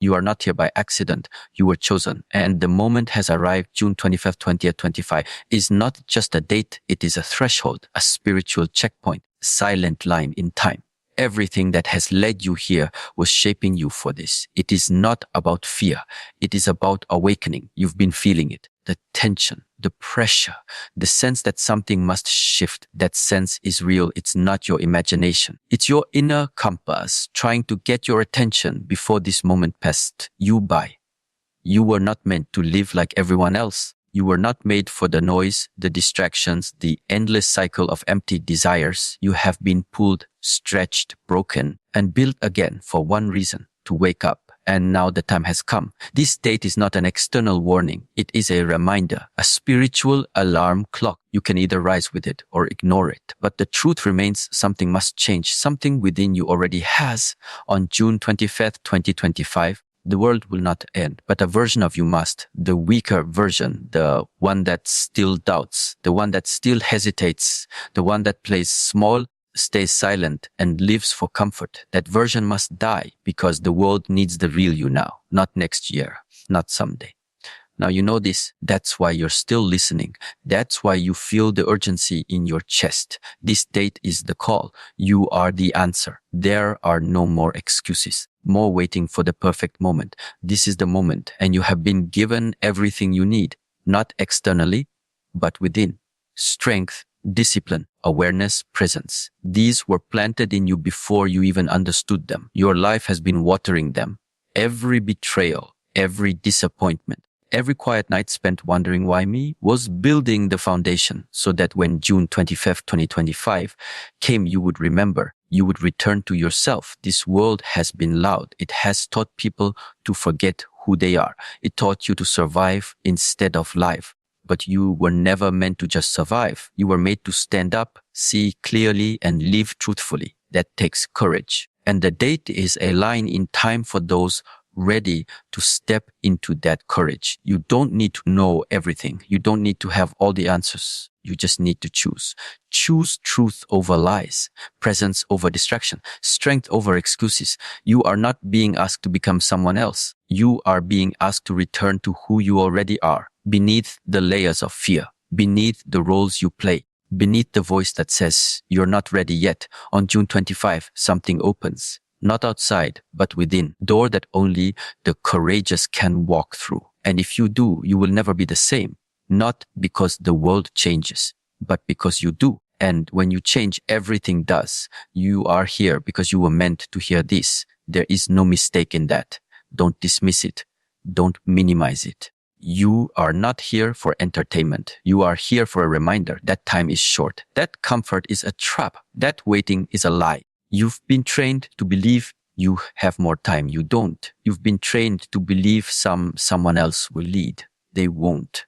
You are not here by accident. You were chosen. And the moment has arrived. June 25th, 2025 is not just a date. It is a threshold, a spiritual checkpoint, a silent line in time. Everything that has led you here was shaping you for this. It is not about fear. It is about awakening. You've been feeling it. The tension, the pressure, the sense that something must shift. That sense is real. It's not your imagination. It's your inner compass trying to get your attention before this moment passed you by. You were not meant to live like everyone else. You were not made for the noise, the distractions, the endless cycle of empty desires. You have been pulled, stretched, broken, and built again for one reason: to wake up. And now the time has come. This date is not an external warning. It is a reminder, a spiritual alarm clock. You can either rise with it or ignore it. But the truth remains: something must change. Something within you already has. On June 25th, 2025, the world will not end, but a version of you must. The weaker version, the one that still doubts, the one that still hesitates, the one that plays small, stays silent, and lives for comfort. That version must die, because the world needs the real you now, not next year, not someday. Now you know this. That's why you're still listening. That's why you feel the urgency in your chest. This date is the call. You are the answer. There are no more excuses, more waiting for the perfect moment. This is the moment, and you have been given everything you need, not externally, but within. Strength, discipline, awareness, presence. These were planted in you before you even understood them. Your life has been watering them. Every betrayal, every disappointment, every quiet night spent wondering why me was building the foundation, so that when June 25th, 2025 came, you would remember. You would return to yourself. This world has been loud. It has taught people to forget who they are. It taught you to survive instead of live. But you were never meant to just survive. You were made to stand up, see clearly, and live truthfully. That takes courage. And the date is a line in time for those ready to step into that courage. You don't need to know everything. You don't need to have all the answers. You just need to choose. Choose truth over lies, presence over distraction, strength over excuses. You are not being asked to become someone else. You are being asked to return to who you already are, beneath the layers of fear, beneath the roles you play, beneath the voice that says you're not ready yet. On June 25, something opens. Not outside, but within. Door that only the courageous can walk through. And if you do, you will never be the same. Not because the world changes, but because you do. And when you change, everything does. You are here because you were meant to hear this. There is no mistake in that. Don't dismiss it. Don't minimize it. You are not here for entertainment. You are here for a reminder that time is short. That comfort is a trap. That waiting is a lie. You've been trained to believe you have more time. You don't. You've been trained to believe someone else will lead. They won't.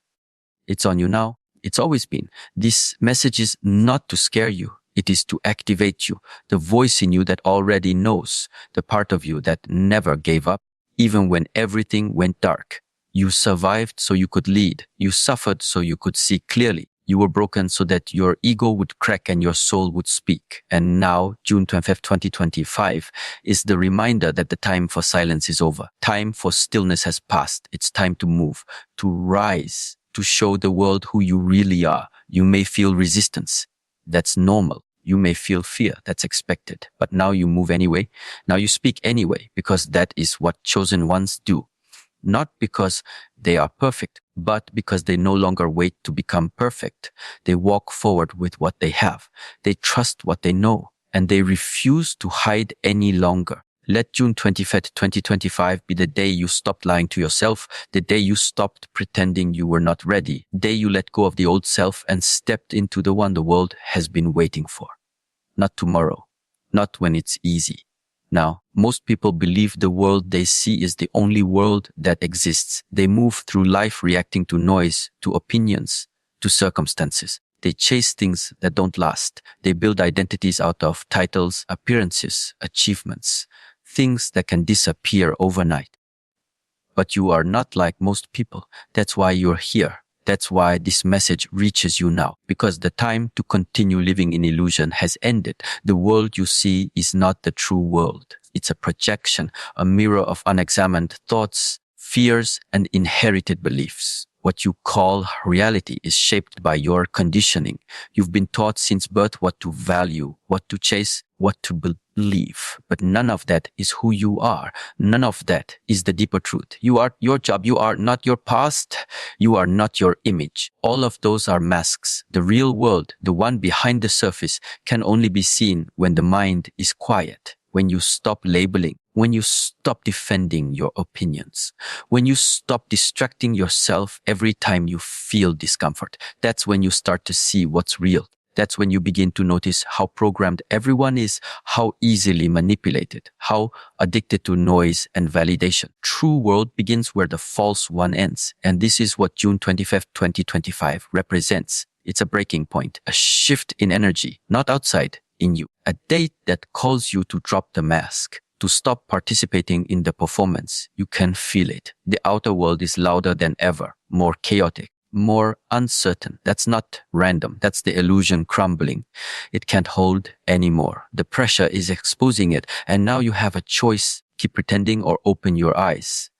It's on you now. It's always been. This message is not to scare you. It is to activate you. The voice in you that already knows. The part of you that never gave up, even when everything went dark. You survived so you could lead. You suffered so you could see clearly. You were broken so that your ego would crack and your soul would speak. And now, June 25th, 2025, is the reminder that the time for silence is over. Time for stillness has passed. It's time to move, to rise, to show the world who you really are. You may feel resistance. That's normal. You may feel fear. That's expected. But now you move anyway. Now you speak anyway, because that is what chosen ones do. Not because they are perfect, but because they no longer wait to become perfect. They walk forward with what they have. They trust what they know, and they refuse to hide any longer. Let June 25th, 2025 be the day you stopped lying to yourself, the day you stopped pretending you were not ready, the day you let go of the old self and stepped into the one the world has been waiting for. Not tomorrow, not when it's easy. Now, most people believe the world they see is the only world that exists. They move through life reacting to noise, to opinions, to circumstances. They chase things that don't last. They build identities out of titles, appearances, achievements, things that can disappear overnight. But you are not like most people. That's why you're here. That's why this message reaches you now, because the time to continue living in illusion has ended. The world you see is not the true world. It's a projection, a mirror of unexamined thoughts, fears, and inherited beliefs. What you call reality is shaped by your conditioning. You've been taught since birth what to value, what to chase, what to believe. But none of that is who you are. None of that is the deeper truth. You are your job. You are not your past. You are not your image. All of those are masks. The real world, the one behind the surface, can only be seen when the mind is quiet, when you stop labeling, when you stop defending your opinions, when you stop distracting yourself every time you feel discomfort. That's when you start to see what's real. That's when you begin to notice how programmed everyone is, how easily manipulated, how addicted to noise and validation. True world begins where the false one ends. And this is what June 25th, 2025 represents. It's a breaking point, a shift in energy, not outside, in you. A date that calls you to drop the mask, to stop participating in the performance. You can feel it. The outer world is louder than ever, more chaotic, more uncertain. That's not random. That's the illusion crumbling. It can't hold anymore. The pressure is exposing it. And now you have a choice. Keep pretending or open your eyes.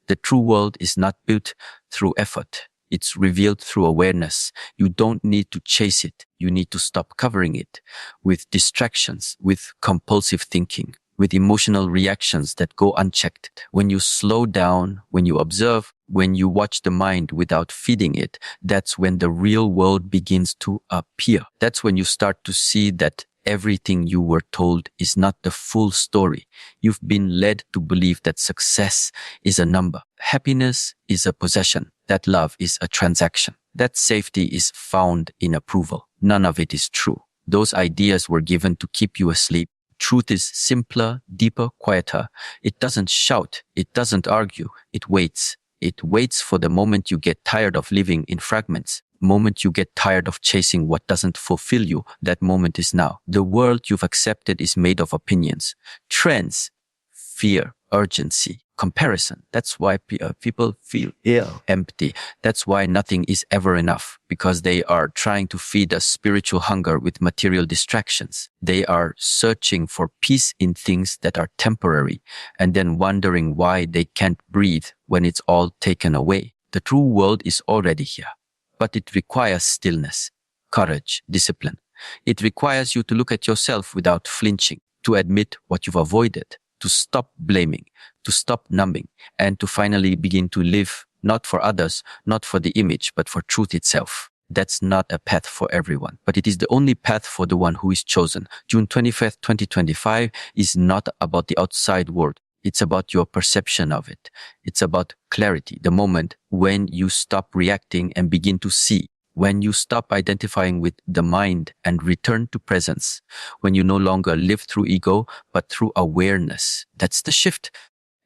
The true world is not built through effort. It's revealed through awareness. You don't need to chase it. You need to stop covering it with distractions, with compulsive thinking, with emotional reactions that go unchecked. When you slow down, when you observe, when you watch the mind without feeding it, that's when the real world begins to appear. That's when you start to see that everything you were told is not the full story. You've been led to believe that success is a number, happiness is a possession, that love is a transaction, that safety is found in approval. None of it is true. Those ideas were given to keep you asleep. Truth is simpler, deeper, quieter. It doesn't shout. It doesn't argue. It waits. It waits for the moment you get tired of living in fragments. Moment you get tired of chasing what doesn't fulfill you. That moment is now. The world you've accepted is made of opinions, trends, fear, urgency, comparison. That's why people feel ill, empty. That's why nothing is ever enough, because they are trying to feed a spiritual hunger with material distractions. They are searching for peace in things that are temporary and then wondering why they can't breathe when it's all taken away. The true world is already here, but it requires stillness, courage, discipline. It requires you to look at yourself without flinching, to admit what you've avoided, to stop blaming, to stop numbing, and to finally begin to live not for others, not for the image, but for truth itself. That's not a path for everyone, but it is the only path for the one who is chosen. June 25th, 2025 is not about the outside world. It's about your perception of it. It's about clarity, the moment when you stop reacting and begin to see, when you stop identifying with the mind and return to presence, when you no longer live through ego, but through awareness. That's the shift.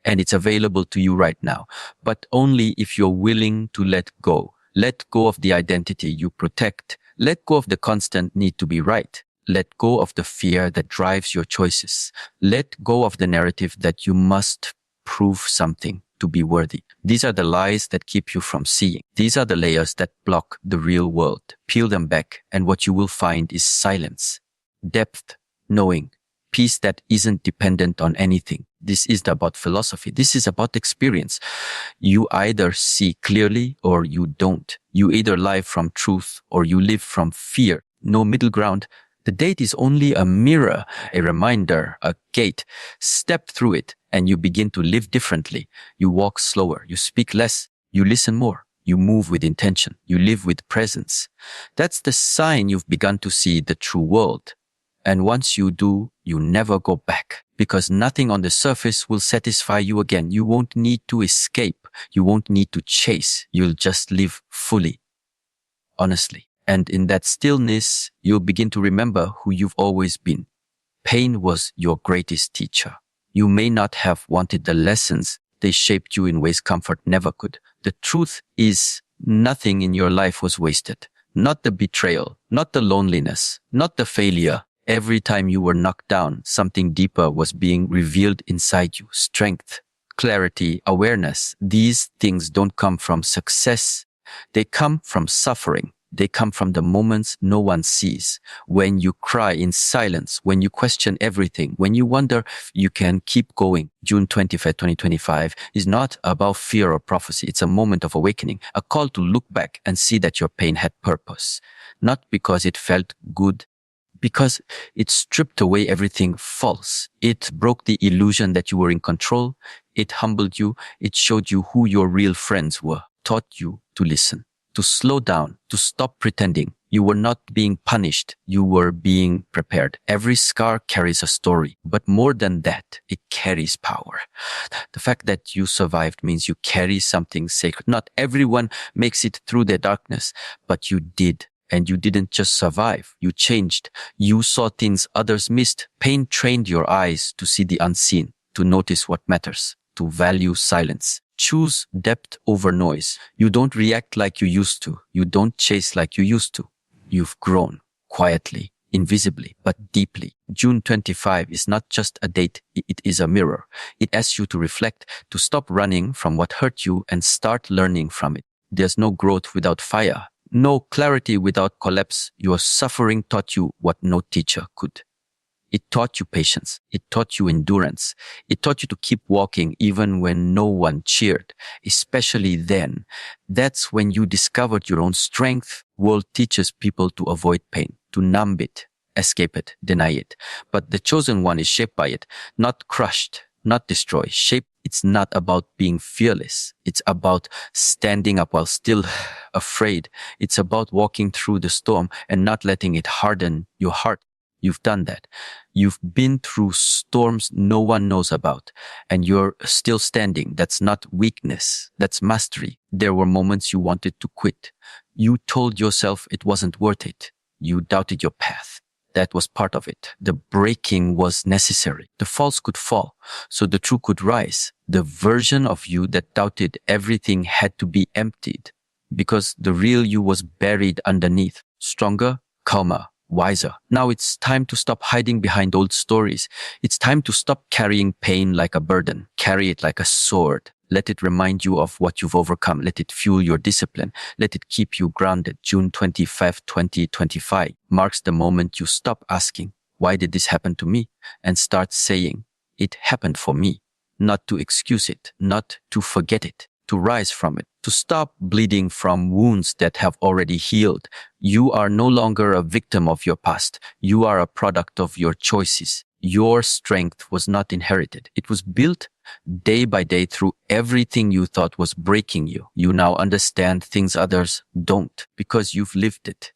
And it's available to you right now, but only if you're willing to let go. Let go of the identity you protect. Let go of the constant need to be right. Let go of the fear that drives your choices. Let go of the narrative that you must prove something to be worthy. These are the lies that keep you from seeing. These are the layers that block the real world. Peel them back, and what you will find is silence, depth, knowing, peace that isn't dependent on anything. This is about philosophy. This is about experience. You either see clearly or you don't. You either live from truth or you live from fear. No middle ground. The date is only a mirror, a reminder, a gate. Step through it and you begin to live differently. You walk slower, you speak less, you listen more, you move with intention, you live with presence. That's the sign you've begun to see the true world. And once you do, you never go back, because nothing on the surface will satisfy you again. You won't need to escape. You won't need to chase. You'll just live fully, honestly. And in that stillness, you'll begin to remember who you've always been. Pain was your greatest teacher. You may not have wanted the lessons. They shaped you in ways comfort never could. The truth is, nothing in your life was wasted. Not the betrayal, not the loneliness, not the failure. Every time you were knocked down, something deeper was being revealed inside you. Strength, clarity, awareness. These things don't come from success. They come from suffering. They come from the moments no one sees. When you cry in silence, when you question everything, when you wonder if you can keep going. June 25, 2025 is not about fear or prophecy. It's a moment of awakening, a call to look back and see that your pain had purpose. Not because it felt good, because it stripped away everything false. It broke the illusion that you were in control. It humbled you. It showed you who your real friends were, taught you to listen, to slow down, to stop pretending. You were not being punished. You were being prepared. Every scar carries a story, but more than that, it carries power. The fact that you survived means you carry something sacred. Not everyone makes it through their darkness, but you did. And you didn't just survive. You changed. You saw things others missed. Pain trained your eyes to see the unseen, to notice what matters, to value silence. Choose depth over noise. You don't react like you used to. You don't chase like you used to. You've grown quietly, invisibly, but deeply. June 25 is not just a date. It is a mirror. It asks you to reflect, to stop running from what hurt you and start learning from it. There's no growth without fire. No clarity without collapse. Your suffering taught you what no teacher could. It taught you patience. It taught you endurance. It taught you to keep walking even when no one cheered, especially then. That's when you discovered your own strength. World teaches people to avoid pain, to numb it, escape it, deny it. But the chosen one is shaped by it, not crushed, not destroyed, shaped. It's not about being fearless. It's about standing up while still afraid. It's about walking through the storm and not letting it harden your heart. You've done that. You've been through storms no one knows about, and you're still standing. That's not weakness. That's mastery. There were moments you wanted to quit. You told yourself it wasn't worth it. You doubted your path. That was part of it. The breaking was necessary. The false could fall, so the true could rise. The version of you that doubted everything had to be emptied, because the real you was buried underneath. Stronger, calmer, wiser. Now it's time to stop hiding behind old stories. It's time to stop carrying pain like a burden. Carry it like a sword. Let it remind you of what you've overcome. Let it fuel your discipline. Let it keep you grounded. June 25, 2025 marks the moment you stop asking, why did this happen to me? And start saying, it happened for me. Not to excuse it, not to forget it, to rise from it, to stop bleeding from wounds that have already healed. You are no longer a victim of your past. You are a product of your choices. Your strength was not inherited. It was built day by day through everything you thought was breaking you. You now understand things others don't because you've lived it.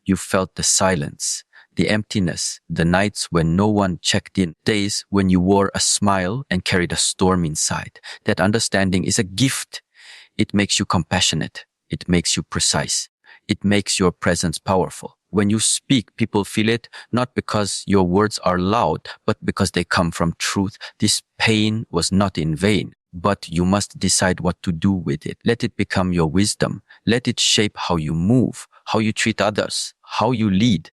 You felt the silence, the emptiness, the nights when no one checked in, days when you wore a smile and carried a storm inside. That understanding is a gift. It makes you compassionate. It makes you precise. It makes your presence powerful. When you speak, people feel it, not because your words are loud, but because they come from truth. This pain was not in vain, but you must decide what to do with it. Let it become your wisdom. Let it shape how you move, how you treat others, how you lead.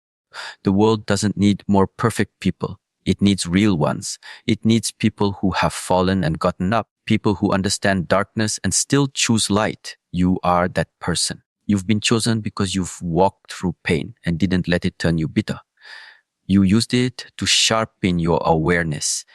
The world doesn't need more perfect people. It needs real ones. It needs people who have fallen and gotten up, people who understand darkness and still choose light. You are that person. You've been chosen because you've walked through pain and didn't let it turn you bitter. You used it to sharpen your awareness.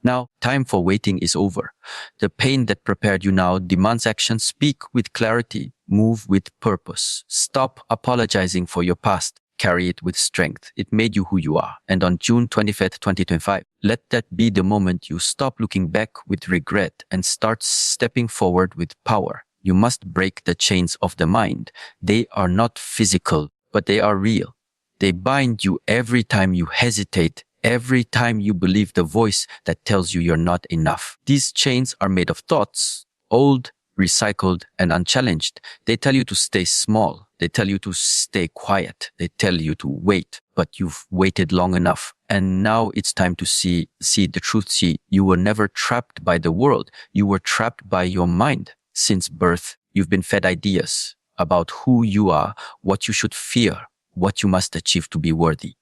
Now, time for waiting is over. The pain that prepared you now demands action. Speak with clarity. Move with purpose. Stop apologizing for your past. Carry it with strength. It made you who you are. And on June 25th, 2025, let that be the moment you stop looking back with regret and start stepping forward with power. You must break the chains of the mind. They are not physical, but they are real. They bind you every time you hesitate, every time you believe the voice that tells you you're not enough. These chains are made of thoughts, old, recycled, and unchallenged. They tell you to stay small. They tell you to stay quiet. They tell you to wait, but you've waited long enough. And now it's time to see the truth. See, you were never trapped by the world. You were trapped by your mind. Since birth, you've been fed ideas about who you are, what you should fear, what you must achieve to be worthy.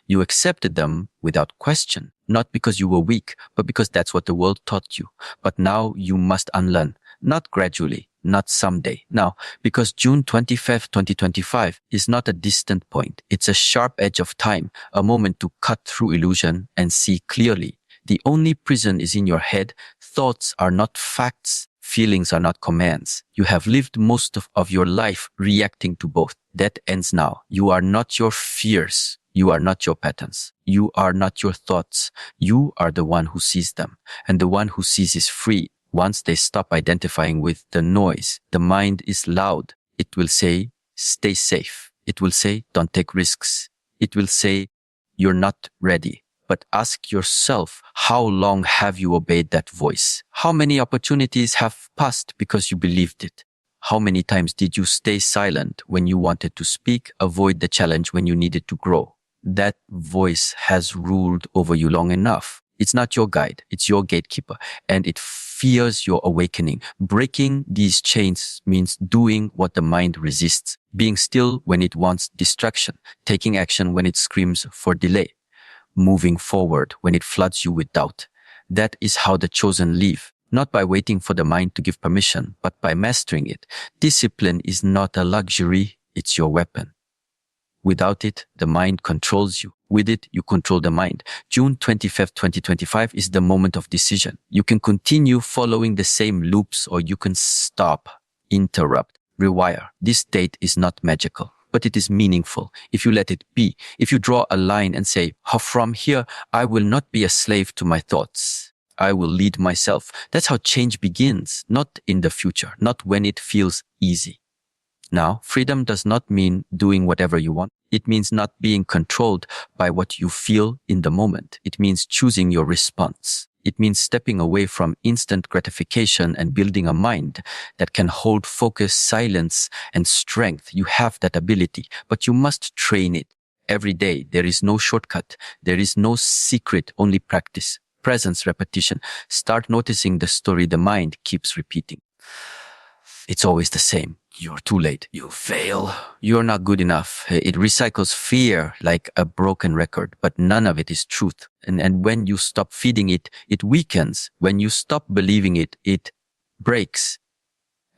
You accepted them without question, not because you were weak, but because that's what the world taught you. But now you must unlearn. not gradually, not someday. Now, because June 25th, 2025 is not a distant point. It's a sharp edge of time, a moment to cut through illusion and see clearly. The only prison is in your head. Thoughts are not facts. Feelings are not commands. You have lived most of your life reacting to both. That ends now. You are not your fears. You are not your patterns. You are not your thoughts. You are the one who sees them. And the one who sees is free. Once they stop identifying with the noise, the mind is loud. It will say, stay safe. It will say, don't take risks. It will say, you're not ready. But ask yourself, how long have you obeyed that voice? How many opportunities have passed because you believed it? How many times did you stay silent when you wanted to speak, avoid the challenge when you needed to grow? That voice has ruled over you long enough. It's not your guide, it's your gatekeeper, and it fears your awakening. Breaking these chains means doing what the mind resists, being still when it wants distraction, taking action when it screams for delay, moving forward when it floods you with doubt. That is how the chosen live, not by waiting for the mind to give permission, but by mastering it. Discipline is not a luxury, it's your weapon. Without it, the mind controls you. With it, you control the mind. June 25th, 2025 is the moment of decision. You can continue following the same loops, or you can stop, interrupt, rewire. This date is not magical, but it is meaningful if you let it be. If you draw a line and say, from here, I will not be a slave to my thoughts. I will lead myself. That's how change begins, not in the future, not when it feels easy. Now, freedom does not mean doing whatever you want. It means not being controlled by what you feel in the moment. It means choosing your response. It means stepping away from instant gratification and building a mind that can hold focus, silence, and strength. You have that ability, but you must train it every day. There is no shortcut. There is no secret, only practice, presence, repetition. Start noticing the story the mind keeps repeating. It's always the same. You're too late. You fail. You're not good enough. It recycles fear like a broken record, but none of it is truth. And when you stop feeding it, it weakens. When you stop believing it, it breaks.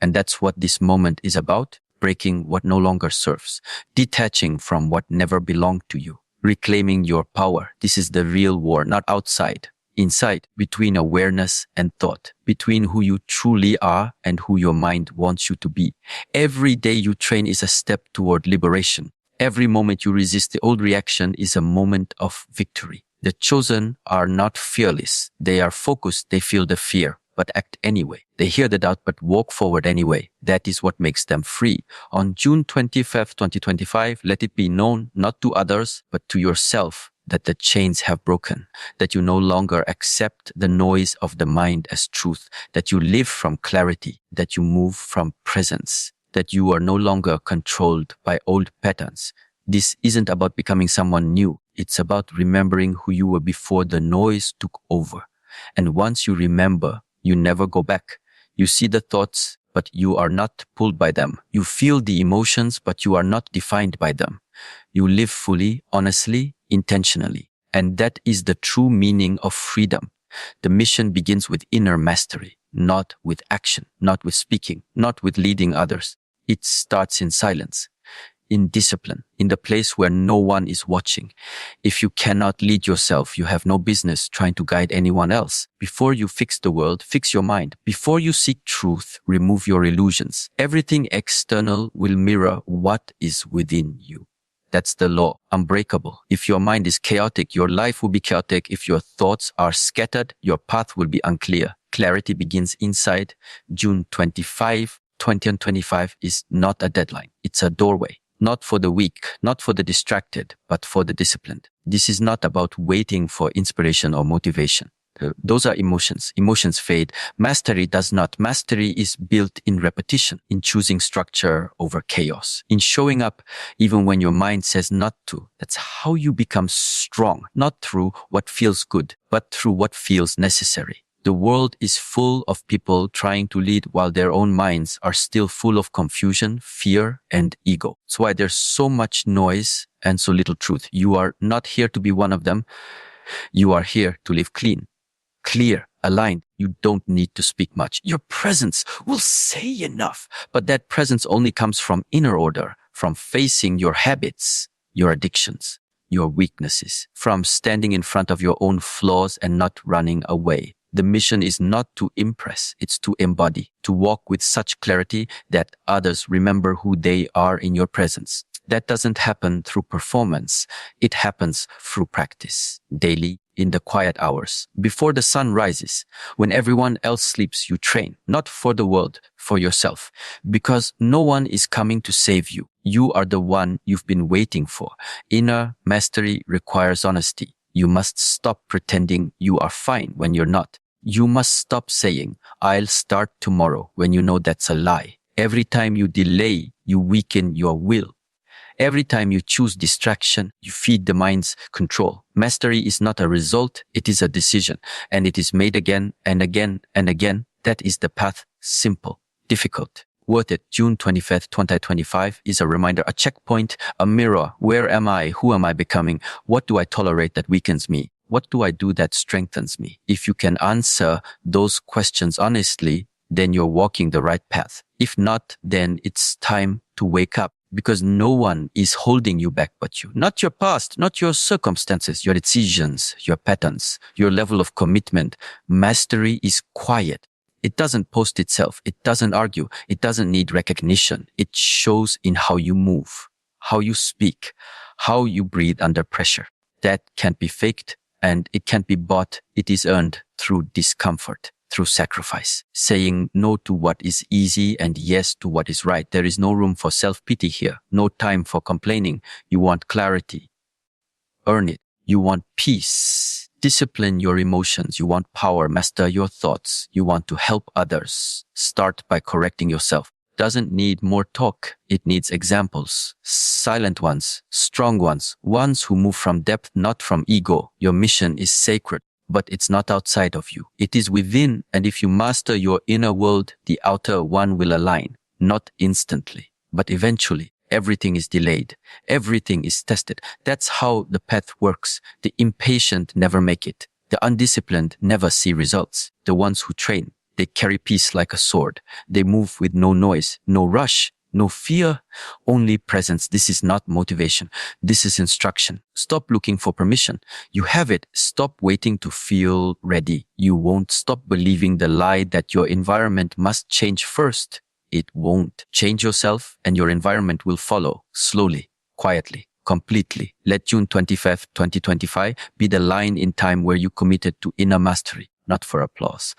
And that's what this moment is about. Breaking what no longer serves. Detaching from what never belonged to you. Reclaiming your power. This is the real war, not outside. Inside, between awareness and thought, between who you truly are and who your mind wants you to be. Every day you train is a step toward liberation. Every moment you resist the old reaction is a moment of victory. The chosen are not fearless. They are focused. They feel the fear, but act anyway. They hear the doubt, but walk forward anyway. That is what makes them free. On June 25th, 2025, let it be known, not to others, but to yourself, that the chains have broken, that you no longer accept the noise of the mind as truth, that you live from clarity, that you move from presence, that you are no longer controlled by old patterns. This isn't about becoming someone new. It's about remembering who you were before the noise took over. And once you remember, you never go back. You see the thoughts, but you are not pulled by them. You feel the emotions, but you are not defined by them. You live fully, honestly, intentionally. And that is the true meaning of freedom. The mission begins with inner mastery, not with action, not with speaking, not with leading others. It starts in silence, in discipline, in the place where no one is watching. If you cannot lead yourself, you have no business trying to guide anyone else. Before you fix the world, fix your mind. Before you seek truth, remove your illusions. Everything external will mirror what is within you. That's the law, unbreakable. If your mind is chaotic, your life will be chaotic. If your thoughts are scattered, your path will be unclear. Clarity begins inside. June 25, 2025 is not a deadline. It's a doorway. Not for the weak, not for the distracted, but for the disciplined. This is not about waiting for inspiration or motivation. Those are emotions. Emotions fade. Mastery does not. Mastery is built in repetition, in choosing structure over chaos, in showing up even when your mind says not to. That's how you become strong, not through what feels good, but through what feels necessary. The world is full of people trying to lead while their own minds are still full of confusion, fear, and ego. That's why there's so much noise and so little truth. You are not here to be one of them. You are here to live clean. clear, aligned. You don't need to speak much. Your presence will say enough. But that presence only comes from inner order, from facing your habits, your addictions, your weaknesses, from standing in front of your own flaws and not running away. The mission is not to impress, it's to embody, to walk with such clarity that others remember who they are in your presence. That doesn't happen through performance. It happens through practice, daily, in the quiet hours. Before the sun rises, when everyone else sleeps, you train, not for the world, for yourself. Because no one is coming to save you. You are the one you've been waiting for. Inner mastery requires honesty. You must stop pretending you are fine when you're not. You must stop saying, I'll start tomorrow, when you know that's a lie. Every time you delay, you weaken your will. Every time you choose distraction, you feed the mind's control. Mastery is not a result, it is a decision, and it is made again and again and again. That is the path. Simple, difficult, worth it. June 25th, 2025 is a reminder, a checkpoint, a mirror. Where am I? Who am I becoming? What do I tolerate that weakens me? What do I do that strengthens me? If you can answer those questions honestly, then you're walking the right path. If not, then it's time to wake up. Because no one is holding you back but you. Not your past, not your circumstances, your decisions, your patterns, your level of commitment. Mastery is quiet. It doesn't post itself. It doesn't argue. It doesn't need recognition. It shows in how you move, how you speak, how you breathe under pressure. That can't be faked and it can't be bought. It is earned through discomfort, through sacrifice, saying no to what is easy and yes to what is right. There is no room for self-pity here, no time for complaining. You want clarity. Earn it. You want peace. Discipline your emotions. You want power. Master your thoughts. You want to help others. Start by correcting yourself. Doesn't need more talk. It needs examples. Silent ones, strong ones who move from depth, not from ego. Your mission is sacred. But it's not outside of you. It is within, and if you master your inner world, the outer one will align. Not instantly, but eventually. Everything is delayed. Everything is tested. That's how the path works. The impatient never make it. The undisciplined never see results. The ones who train, they carry peace like a sword. They move with no noise, no rush, no fear, only presence. This is not motivation. This is instruction. Stop looking for permission. You have it. Stop waiting to feel ready. You won't. Stop believing the lie that your environment must change first. It won't. Change yourself and your environment will follow, slowly, quietly, completely. Let June 25th, 2025 be the line in time where you committed to inner mastery, not for applause.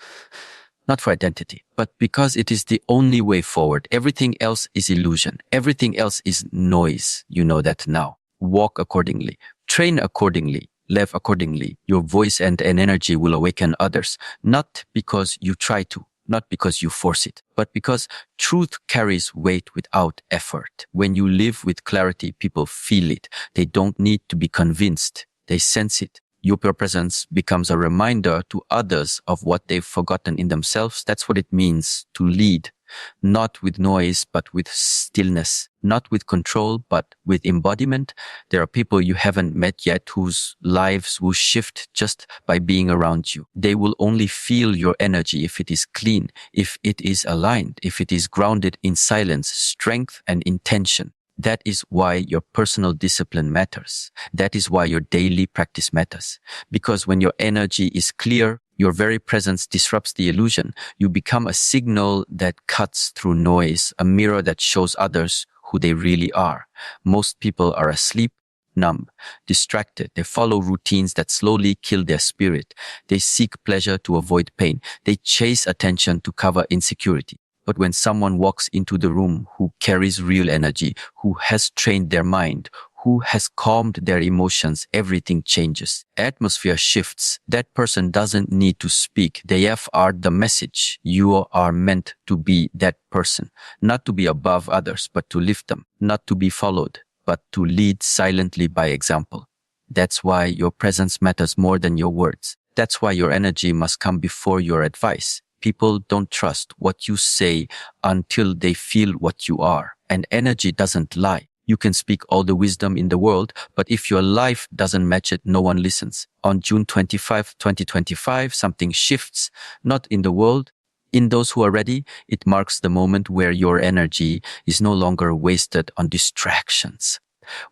Not for identity, but because it is the only way forward. Everything else is illusion. Everything else is noise. You know that now. Walk accordingly. Train accordingly. Live accordingly. Your voice and energy will awaken others. Not because you try to, not because you force it, but because truth carries weight without effort. When you live with clarity, people feel it. They don't need to be convinced. They sense it. Your presence becomes a reminder to others of what they've forgotten in themselves. That's what it means to lead, not with noise, but with stillness, not with control, but with embodiment. There are people you haven't met yet whose lives will shift just by being around you. They will only feel your energy if it is clean, if it is aligned, if it is grounded in silence, strength, and intention. That is why your personal discipline matters. That is why your daily practice matters. Because when your energy is clear, your very presence disrupts the illusion. You become a signal that cuts through noise, a mirror that shows others who they really are. Most people are asleep, numb, distracted. They follow routines that slowly kill their spirit. They seek pleasure to avoid pain. They chase attention to cover insecurity. But when someone walks into the room who carries real energy, who has trained their mind, who has calmed their emotions, everything changes. Atmosphere shifts. That person doesn't need to speak. They are the message. You are meant to be that person, not to be above others, but to lift them, not to be followed, but to lead silently by example. That's why your presence matters more than your words. That's why your energy must come before your advice. People don't trust what you say until they feel what you are. And energy doesn't lie. You can speak all the wisdom in the world, but if your life doesn't match it, no one listens. On June 25, 2025, something shifts, not in the world, in those who are ready. It marks the moment where your energy is no longer wasted on distractions,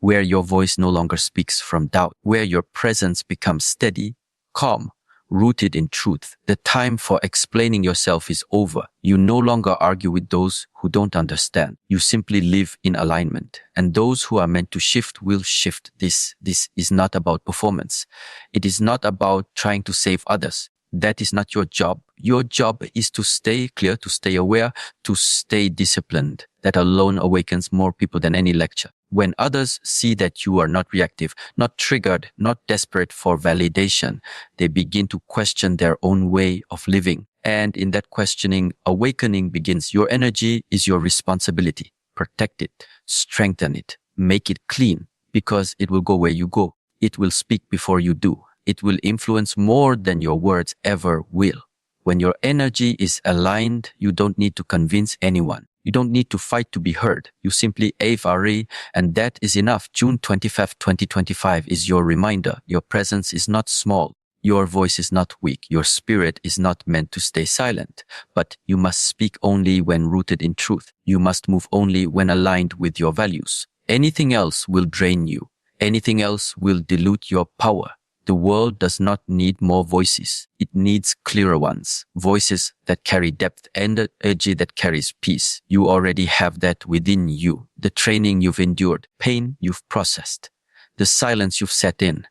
where your voice no longer speaks from doubt, where your presence becomes steady, calm, rooted in truth. The time for explaining yourself is over. You no longer argue with those who don't understand. You simply live in alignment. And those who are meant to shift will shift. This is not about performance. It is not about trying to save others. That is not your job. Your job is to stay clear, to stay aware, to stay disciplined. That alone awakens more people than any lecture. When others see that you are not reactive, not triggered, not desperate for validation, they begin to question their own way of living. And in that questioning, awakening begins. Your energy is your responsibility. Protect it, strengthen it, make it clean, because it will go where you go. It will speak before you do. It will influence more than your words ever will. When your energy is aligned, you don't need to convince anyone. You don't need to fight to be heard. You simply AFRE, and that is enough. June 25, 2025 is your reminder. Your presence is not small. Your voice is not weak. Your spirit is not meant to stay silent. But you must speak only when rooted in truth. You must move only when aligned with your values. Anything else will drain you. Anything else will dilute your power. The world does not need more voices. It needs clearer ones. Voices that carry depth and energy that carries peace. You already have that within you. The training you've endured, pain you've processed, the silence you've sat in.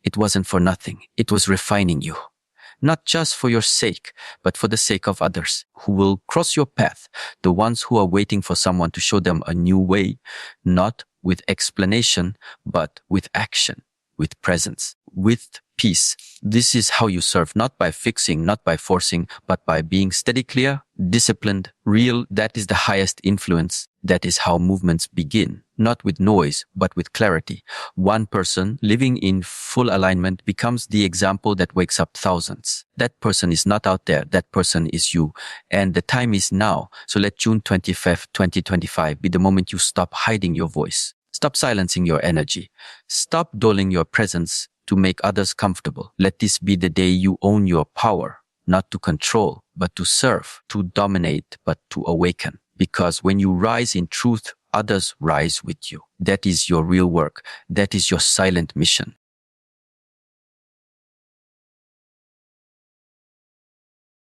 It wasn't for nothing. It was refining you. Not just for your sake, but for the sake of others who will cross your path. The ones who are waiting for someone to show them a new way, not with explanation, but with action, with presence, with peace. This is how you serve, not by fixing, not by forcing, but by being steady, clear, disciplined, real. That is the highest influence. That is how movements begin, not with noise, but with clarity. One person living in full alignment becomes the example that wakes up thousands. That person is not out there. That person is you. And the time is now. So let June 25th, 2025 be the moment you stop hiding your voice. Stop silencing your energy. Stop dulling your presence to make others comfortable. Let this be the day you own your power, not to control, but to serve, to dominate, but to awaken. Because when you rise in truth, others rise with you. That is your real work. That is your silent mission.